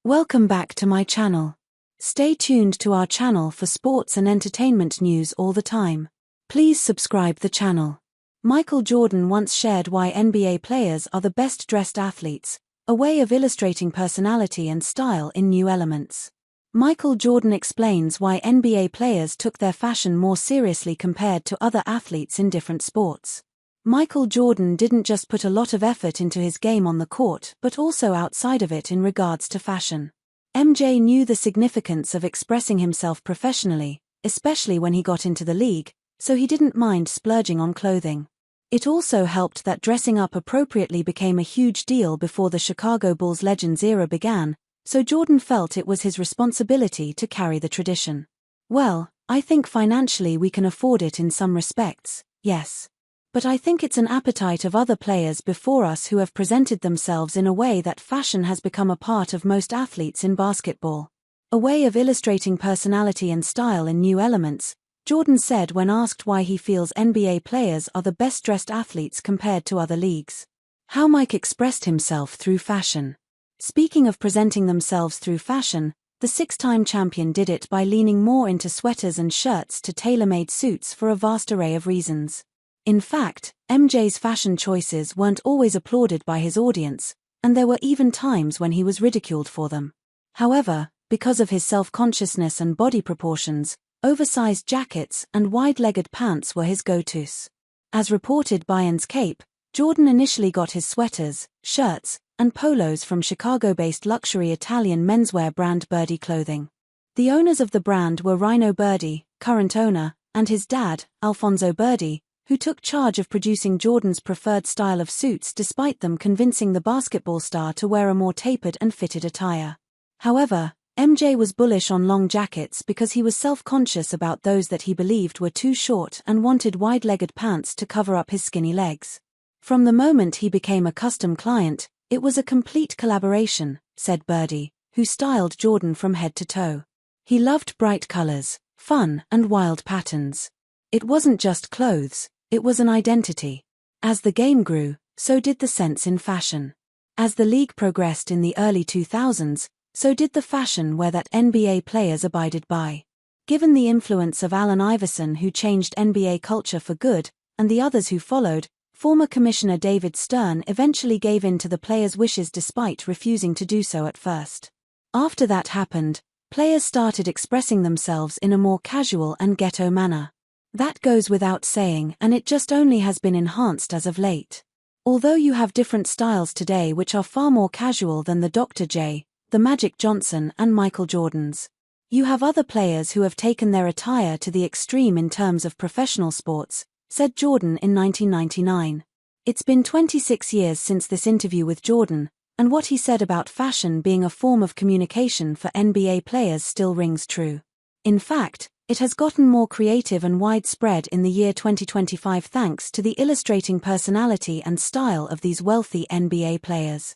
Welcome back to my channel. Stay tuned to our channel for sports and entertainment news all the time. Please subscribe the channel. Michael Jordan once shared why NBA players are the best dressed athletes, a way of illustrating personality and style in New Elements. Michael Jordan explains why NBA players took their fashion more seriously compared to other athletes in different sports. Michael Jordan didn't just put a lot of effort into his game on the court but also outside of it in regards to fashion. MJ knew the significance of expressing himself professionally, especially when he got into the league, so he didn't mind splurging on clothing. It also helped that dressing up appropriately became a huge deal before the Chicago Bulls Legends era began, so Jordan felt it was his responsibility to carry the tradition. Well, I think financially we can afford it in some respects, yes. But I think it's an appetite of other players before us who have presented themselves in a way that fashion has become a part of most athletes in basketball. A way of illustrating personality and style in New Elements, Jordan said when asked why he feels NBA players are the best-dressed athletes compared to other leagues. How Mike expressed himself through fashion. Speaking of presenting themselves through fashion, the six-time champion did it by leaning more into sweaters and shirts to tailor-made suits for a vast array of reasons. In fact, MJ's fashion choices weren't always applauded by his audience, and there were even times when he was ridiculed for them. However, because of his self-consciousness and body proportions, oversized jackets and wide-legged pants were his go-tos. As reported by Ian's Cape, Jordan initially got his sweaters, shirts, and polos from Chicago-based luxury Italian menswear brand Birdie Clothing. The owners of the brand were Rhino Birdie, current owner, and his dad, Alfonso Birdie, who took charge of producing Jordan's preferred style of suits despite them convincing the basketball star to wear a more tapered and fitted attire. However, MJ was bullish on long jackets because he was self-conscious about those that he believed were too short and wanted wide-legged pants to cover up his skinny legs. From the moment he became a custom client, it was a complete collaboration, said Birdie, who styled Jordan from head to toe. He loved bright colors, fun, and wild patterns. It wasn't just clothes. It was an identity. As the game grew, so did the sense in fashion. As the league progressed in the early 2000s, so did the fashion wear that NBA players abided by. Given the influence of Allen Iverson, who changed NBA culture for good, and the others who followed, former Commissioner David Stern eventually gave in to the players' wishes despite refusing to do so at first. After that happened, players started expressing themselves in a more casual and ghetto manner. That goes without saying, and it just only has been enhanced as of late. Although you have different styles today which are far more casual than the Dr. J, the Magic Johnson and Michael Jordans. You have other players who have taken their attire to the extreme in terms of professional sports, said Jordan in 1999. It's been 26 years since this interview with Jordan, and what he said about fashion being a form of communication for NBA players still rings true. In fact, it has gotten more creative and widespread in the year 2025 thanks to the illustrating personality and style of these wealthy NBA players.